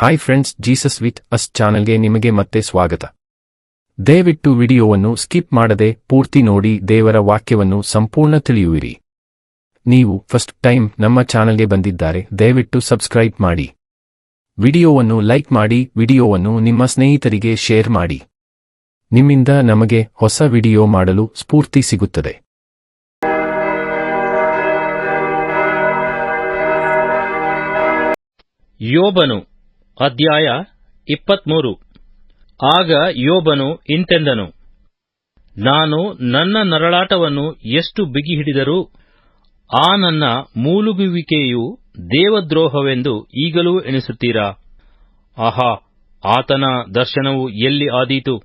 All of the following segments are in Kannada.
Hi friends, Jesus with us ಚಾನೆಲ್ಗೆ ನಿಮಗೆ ಮತ್ತೆ ಸ್ವಾಗತ. ದಯವಿಟ್ಟು ವಿಡಿಯೋವನ್ನು ಸ್ಕಿಪ್ ಮಾಡದೆ ಪೂರ್ತಿ ನೋಡಿ ದೇವರ ವಾಕ್ಯವನ್ನು ಸಂಪೂರ್ಣ ತಿಳಿಯುವಿರಿ. ನೀವು ಫಸ್ಟ್ ಟೈಮ್ ನಮ್ಮ ಚಾನೆಲ್ಗೆ ಬಂದಿದ್ದಾರೆ, ದಯವಿಟ್ಟು ಸಬ್ಸ್ಕ್ರೈಬ್ ಮಾಡಿ. ವಿಡಿಯೋವನ್ನು ಲೈಕ್ ಮಾಡಿ, ವಿಡಿಯೋವನ್ನು ನಿಮ್ಮ ಸ್ನೇಹಿತರಿಗೆ ಶೇರ್ ಮಾಡಿ. ನಿಮ್ಮಿಂದ ನಮಗೆ ಹೊಸ ವಿಡಿಯೋ ಮಾಡಲು ಸ್ಫೂರ್ತಿ ಸಿಗುತ್ತದೆ. ಯೋಬನು ಅಧ್ಯಾಯ 23. ಆಗ ಯೋಬನು ಇಂತೆಂದನು, ನಾನು ನನ್ನ ನರಳಾಟವನ್ನು ಎಷ್ಟು ಬಿಗಿ ಹಿಡಿದರೂ ಆ ನನ್ನ ಮೂಲುಗುವಿಕೆಯು ದೇವದ್ರೋಹವೆಂದು ಈಗಲೂ ಎಣಿಸುತ್ತೀರಾ? ಆಹಾ, ಆತನ ದರ್ಶನವು ಎಲ್ಲಿ ಆದೀತು?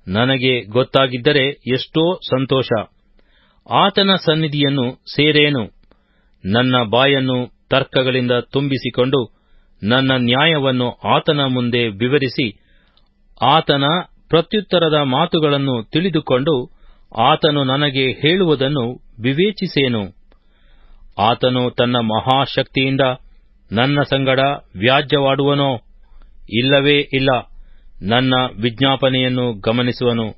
ನನಗೆ ಗೊತ್ತಾಗಿದ್ದರೆ ಎಷ್ಟೋ ಸಂತೋಷ. ಆತನ ಸನ್ನಿಧಿಯನ್ನು ಸೇರೇನು. ನನ್ನ ಬಾಯನ್ನು ತರ್ಕಗಳಿಂದ ತುಂಬಿಸಿಕೊಂಡು ನನ್ನ ನ್ಯಾಯವನ್ನು ಆತನ ಮುಂದೆ ವಿವರಿಸಿ ಆತನ ಪ್ರತ್ಯುತ್ತರದ ಮಾತುಗಳನ್ನು ತಿಳಿದುಕೊಂಡು ಆತನು ನನಗೆ ಹೇಳುವುದನ್ನು ವಿವೇಚಿಸೇನು. ಆತನು ತನ್ನ ಮಹಾಶಕ್ತಿಯಿಂದ ನನ್ನ ಸಂಗಡ ವ್ಯಾಜ್ಯವಾಡುವನೋ? ಇಲ್ಲವೇ ಇಲ್ಲ. ನನ್ನ ವಿಜ್ಞಾಪನೆಯನ್ನು ಗಮನಿಸುವನು.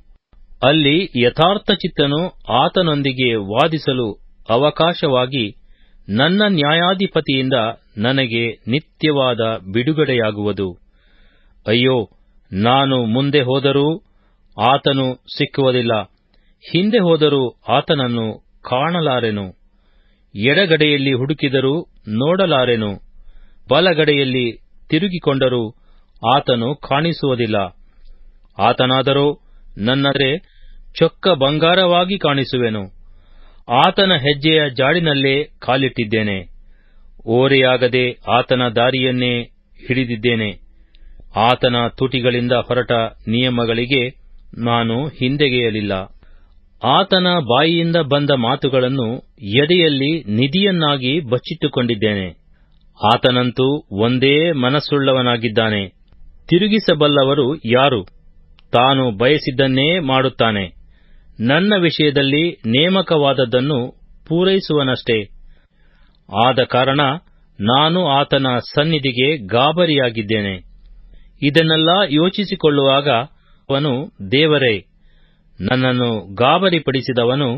ಅಲ್ಲಿ ಯಥಾರ್ಥಚಿತ್ತನು ಆತನೊಂದಿಗೆ ವಾದಿಸಲು ಅವಕಾಶವಾಗಿ ನನ್ನ ನ್ಯಾಯಾಧಿಪತಿಯಿಂದ ನನಗೆ ನಿತ್ಯವಾದ ಬಿಡುಗಡೆಯಾಗುವುದು. ಅಯ್ಯೋ, ನಾನು ಮುಂದೆ ಹೋದರೂ ಆತನು ಸಿಕ್ಕುವುದಿಲ್ಲ, ಹಿಂದೆ ಹೋದರೂ ಆತನನ್ನು ಕಾಣಲಾರೆನು. ಎಡಗಡೆಯಲ್ಲಿ ಹುಡುಕಿದರೂ ನೋಡಲಾರೆನು, ಬಲಗಡೆಯಲ್ಲಿ ತಿರುಗಿಕೊಂಡರೂ ಆತನು ಕಾಣಿಸುವುದಿಲ್ಲ. ಆತನಾದರೋ ನನ್ನರೆ ಚೊಕ್ಕ ಬಂಗಾರವಾಗಿ ಕಾಣಿಸುವೆನು. ಆತನ ಹೆಜ್ಜೆಯ ಜಾಡಿನಲ್ಲೇ ಕಾಲಿಟ್ಟಿದ್ದೇನೆ. ಓರೆಯಾಗದೆ ಆತನ ದಾರಿಯನ್ನೇ ಹಿಡಿದಿದ್ದೇನೆ. ಆತನ ತುಟಿಗಳಿಂದ ಹೊರಟ ನಿಯಮಗಳಿಗೆ ನಾನು ಹಿಂದೆಗೆಯಲಿಲ್ಲ. ಆತನ ಬಾಯಿಯಿಂದ ಬಂದ ಮಾತುಗಳನ್ನು ಎದೆಯಲ್ಲಿ ನಿಧಿಯನ್ನಾಗಿ ಬಚ್ಚಿಟ್ಟುಕೊಂಡಿದ್ದೇನೆ. ಆತನಂತೂ ಒಂದೇ ಮನಸ್ಸುಳ್ಳವನಾಗಿದ್ದಾನೆ. ತಿರುಗಿಸಬಲ್ಲವರು ಯಾರು? ತಾನು ಬಯಸಿದ್ದನ್ನೇ ಮಾಡುತ್ತಾನೆ. ನನ್ನ ವಿಷಯದಲ್ಲಿ ನೇಮಕವಾದದ್ದನ್ನು ಪೂರೈಸುವನಷ್ಟೇ. ಆದ ಕಾರಣ ನಾನು ಆತನ ಸನ್ನಿಧಿಗೆ ಗಾಬರಿಯಾಗಿದ್ದೇನೆ. ಇದನ್ನೆಲ್ಲ ಯೋಚಿಸಿಕೊಳ್ಳುವಾಗ ಅವನು ದೇವರೇ, ನನ್ನನ್ನು ಗಾಬರಿಪಡಿಸಿದವನು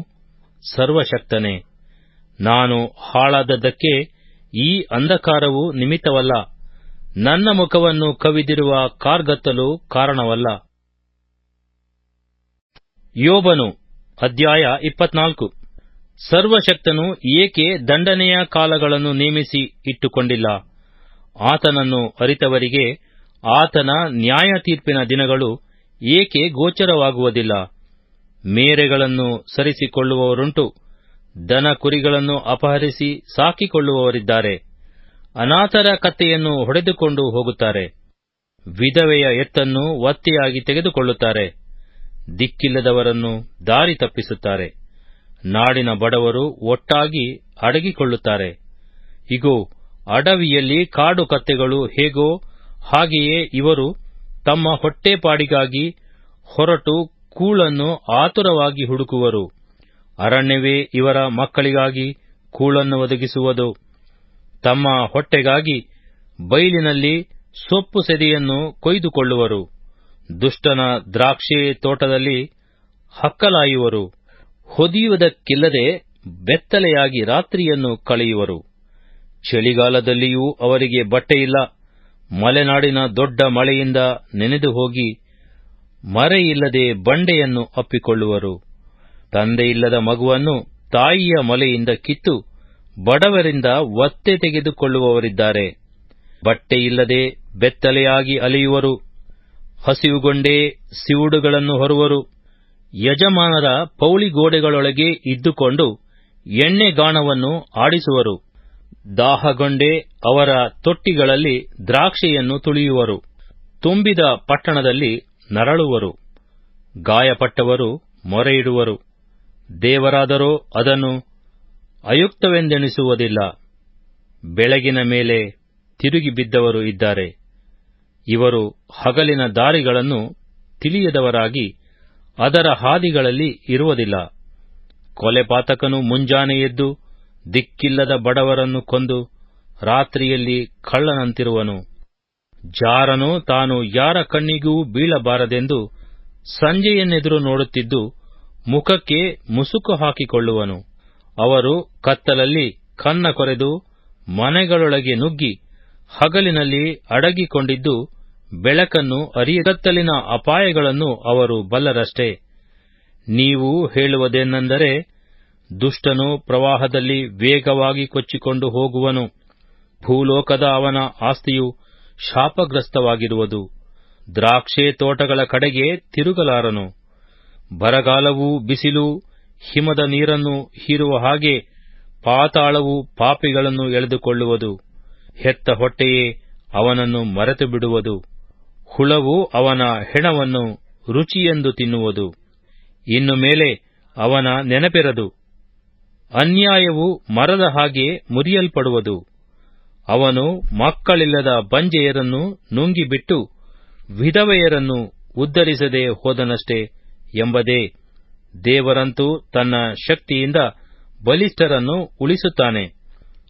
ಸರ್ವಶಕ್ತನೇ. ನಾನು ಹಾಳಾದದ್ದಕ್ಕೆ ಈ ಅಂಧಕಾರವು ನಿಮಿತ್ತವಲ್ಲ, ನನ್ನ ಮುಖವನ್ನು ಕವಿದಿರುವ ಕಾರ್ಗತ್ತಲು ಕಾರಣವಲ್ಲ. ಯೋಬನು ಅಧ್ಯಾಯ 24. ಸರ್ವಶಕ್ತನು ಏಕೆ ದಂಡನೆಯ ಕಾಲಗಳನ್ನು ನೇಮಿಸಿ ಇಟ್ಟುಕೊಂಡಿಲ್ಲ? ಆತನನ್ನು ಅರಿತವರಿಗೆ ಆತನ ನ್ಯಾಯ ತೀರ್ಪಿನ ದಿನಗಳು ಏಕೆ ಗೋಚರವಾಗುವುದಿಲ್ಲ? ಮೇರೆಗಳನ್ನು ಸರಿಸಿಕೊಳ್ಳುವವರುಂಟು, ದನ ಕುರಿಗಳನ್ನು ಅಪಹರಿಸಿ ಸಾಕಿಕೊಳ್ಳುವವರಿದ್ದಾರೆ. ಅನಾಥರ ಕತ್ತೆಯನ್ನು ಹೊಡೆದುಕೊಂಡು ಹೋಗುತ್ತಾರೆ, ವಿಧವೆಯ ಎತ್ತನ್ನು ಒತ್ತೆಯಾಗಿ ತೆಗೆದುಕೊಳ್ಳುತ್ತಾರೆ, ದಿಕ್ಕಿಲ್ಲದವರನ್ನು ದಾರಿ ತಪ್ಪಿಸುತ್ತಾರೆ. ನಾಡಿನ ಬಡವರು ಒಟ್ಟಾಗಿ ಅಡಗಿಕೊಳ್ಳುತ್ತಾರೆ. ಇಗೋ, ಅಡವಿಯಲ್ಲಿ ಕಾಡು ಕತ್ತೆಗಳು ಹೇಗೋ ಹಾಗೆಯೇ ಇವರು ತಮ್ಮ ಹೊಟ್ಟೆಪಾಡಿಗಾಗಿ ಹೊರಟು ಕೂಳನ್ನು ಆತುರವಾಗಿ ಹುಡುಕುವರು. ಅರಣ್ಯವೇ ಇವರ ಮಕ್ಕಳಿಗಾಗಿ ಕೂಳನ್ನು ಒದಗಿಸುವುದು. ತಮ್ಮ ಹೊಟ್ಟೆಗಾಗಿ ಬೈಲಿನಲ್ಲಿ ಸೊಪ್ಪು ಸೆದೆಯನ್ನು ಕೊಯ್ದುಕೊಳ್ಳುವರು. ದುಷ್ಟನ ದ್ರಾಕ್ಷೆ ತೋಟದಲ್ಲಿ ಹಕ್ಕಲಾಯುವರು. ಹೊದಿಯುವುದಕ್ಕಿಲ್ಲದೆ ಬೆತ್ತಲೆಯಾಗಿ ರಾತ್ರಿಯನ್ನು ಕಳೆಯುವರು. ಚಳಿಗಾಲದಲ್ಲಿಯೂ ಅವರಿಗೆ ಬಟ್ಟೆಯಿಲ್ಲ. ಮಲೆನಾಡಿನ ದೊಡ್ಡ ಮಳೆಯಿಂದ ನೆನೆದು ಹೋಗಿ ಮರೆಯಿಲ್ಲದೆ ಬಂಡೆಯನ್ನು ಅಪ್ಪಿಕೊಳ್ಳುವರು. ತಂದೆಯಿಲ್ಲದ ಮಗುವನ್ನು ತಾಯಿಯ ಮೊಲೆಯಿಂದ ಕಿತ್ತು ಬಡವರಿಂದ ಒತ್ತೆ ತೆಗೆದುಕೊಳ್ಳುವವರಿದ್ದಾರೆ. ಬಟ್ಟೆಯಿಲ್ಲದೆ ಬೆತ್ತಲೆಯಾಗಿ ಅಲೆಯುವರು. ಹಸಿವುಗೊಂಡೇ ಸಿವುಡುಗಳನ್ನು ಹೊರುವರು. ಯಜಮಾನರ ಪೌಳಿಗೋಡೆಗಳೊಳಗೆ ಇದ್ದುಕೊಂಡು ಎಣ್ಣೆಗಾಣವನ್ನು ಆಡಿಸುವರು. ದಾಹಗೊಂಡೇ ಅವರ ತೊಟ್ಟಿಗಳಲ್ಲಿ ದ್ರಾಕ್ಷೆಯನ್ನು ತುಳಿಯುವರು. ತುಂಬಿದ ಪಟ್ಟಣದಲ್ಲಿ ನರಳುವರು. ಗಾಯಪಟ್ಟವರು ಮೊರೆಯಿಡುವರು. ದೇವರಾದರೋ ಅದನ್ನು ಅಯುಕ್ತವೆಂದೆಣಿಸುವುದಿಲ್ಲ. ಬೆಳಗಿನ ಮೇಲೆ ತಿರುಗಿ ಬಿದ್ದವರು ಇದ್ದಾರೆ. ಇವರು ಹಗಲಿನ ದಾರಿಗಳನ್ನು ತಿಳಿಯದವರಾಗಿ ಅದರ ಹಾದಿಗಳಲ್ಲಿ ಇರುವುದಿಲ್ಲ. ಕೊಲೆಪಾತಕನು ಮುಂಜಾನೆ ಎದ್ದು ದಿಕ್ಕಿಲ್ಲದ ಬಡವರನ್ನು ಕೊಂದು ರಾತ್ರಿಯಲ್ಲಿ ಕಳ್ಳನಂತಿರುವನು. ಜಾರನು ತಾನು ಯಾರ ಕಣ್ಣಿಗೂ ಬೀಳಬಾರದೆಂದು ಸಂಜೆಯನ್ನೆದುರು ನೋಡುತ್ತಿದ್ದು ಮುಖಕ್ಕೆ ಮುಸುಕು ಹಾಕಿಕೊಳ್ಳುವನು. ಅವರು ಕತ್ತಲಲ್ಲಿ ಕನ್ನ ಕೊರೆದು ಮನೆಗಳೊಳಗೆ ನುಗ್ಗಿ ಹಗಲಿನಲ್ಲಿ ಅಡಗಿಕೊಂಡಿದ್ದು ಬೆಳಕನ್ನು ಕತ್ತಲಿನ ಅಪಾಯಗಳನ್ನು ಅವರು ಬಲ್ಲರಷ್ಟೇ. ನೀವು ಹೇಳುವುದೇನೆಂದರೆ, ದುಷ್ಟನು ಪ್ರವಾಹದಲ್ಲಿ ವೇಗವಾಗಿ ಕೊಚ್ಚಿಕೊಂಡು ಹೋಗುವನು, ಭೂಲೋಕದ ಅವನ ಆಸ್ತಿಯು ಶಾಪಗ್ರಸ್ತವಾಗಿರುವುದು, ದ್ರಾಕ್ಷೆ ತೋಟಗಳ ಕಡೆಗೆ ತಿರುಗಲಾರನು. ಬರಗಾಲವೂ ಬಿಸಿಲೂ ಹಿಮದ ನೀರನ್ನು ಹೀರುವ ಹಾಗೆ ಪಾತಾಳವು ಪಾಪಿಗಳನ್ನು ಎಳೆದುಕೊಳ್ಳುವುದು. ಹೆತ್ತ ಹೊಟ್ಟೆಯೇ ಅವನನ್ನು ಮರೆತು ಬಿಡುವುದು, ಹುಳವು ಅವನ ಹೆಣವನ್ನು ರುಚಿಯೆಂದು ತಿನ್ನುವುದು. ಇನ್ನು ಮೇಲೆ ಅವನ ನೆನಪಿರದು, ಅನ್ಯಾಯವು ಮರದ ಹಾಗೆ ಮುರಿಯಲ್ಪಡುವುದು. ಅವನು ಮಕ್ಕಳಿಲ್ಲದ ಬಂಜೆಯರನ್ನು ನುಂಗಿಬಿಟ್ಟು ವಿಧವೆಯರನ್ನು ಉದ್ಧರಿಸದೆ ಹೋದನಷ್ಟೇ ಎಂಬುದೇ. ದೇವರಂತೂ ತನ್ನ ಶಕ್ತಿಯಿಂದ ಬಲಿಷ್ಠರನ್ನು ಉಳಿಸುತ್ತಾನೆ.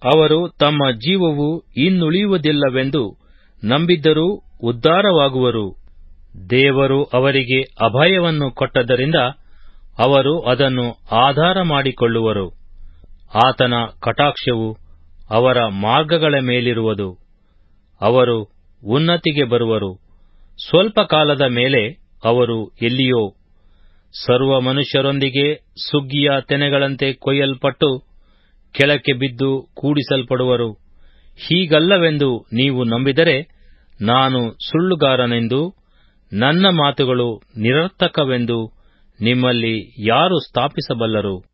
ಅವರು ತಮ್ಮ ಜೀವವು ಇನ್ನುಳಿಯುವುದಿಲ್ಲವೆಂದು ನಂಬಿದ್ದರೂ ಉದ್ಧಾರವಾಗುವರು. ದೇವರು ಅವರಿಗೆ ಅಭಯವನ್ನು ಕೊಟ್ಟದ್ದರಿಂದ ಅವರು ಅದನ್ನು ಆಧಾರ ಮಾಡಿಕೊಳ್ಳುವರು. ಆತನ ಕಟಾಕ್ಷವು ಅವರ ಮಾರ್ಗಗಳ ಮೇಲಿರುವುದು. ಅವರು ಉನ್ನತಿಗೆ ಬರುವರು. ಸ್ವಲ್ಪ ಕಾಲದ ಮೇಲೆ ಅವರು ಎಲ್ಲಿಯೋ ಸರ್ವ ಮನುಷ್ಯರೊಂದಿಗೆ ಸುಗ್ಗಿಯ ತೆನೆಗಳಂತೆ ಕೊಯ್ಯಲ್ಪಟ್ಟು ಕೆಳಕ್ಕೆ ಬಿದ್ದು ಕೂಡಿಸಲ್ಪಡುವರು. ಹೀಗಲ್ಲವೆಂದು ನೀವು ನಂಬಿದರೆ ನಾನು ಸುಳ್ಳುಗಾರನೆಂದು, ನನ್ನ ಮಾತುಗಳು ನಿರರ್ಥಕವೆಂದು ನಿಮ್ಮಲ್ಲಿ ಯಾರು ಸ್ಥಾಪಿಸಬಲ್ಲರು?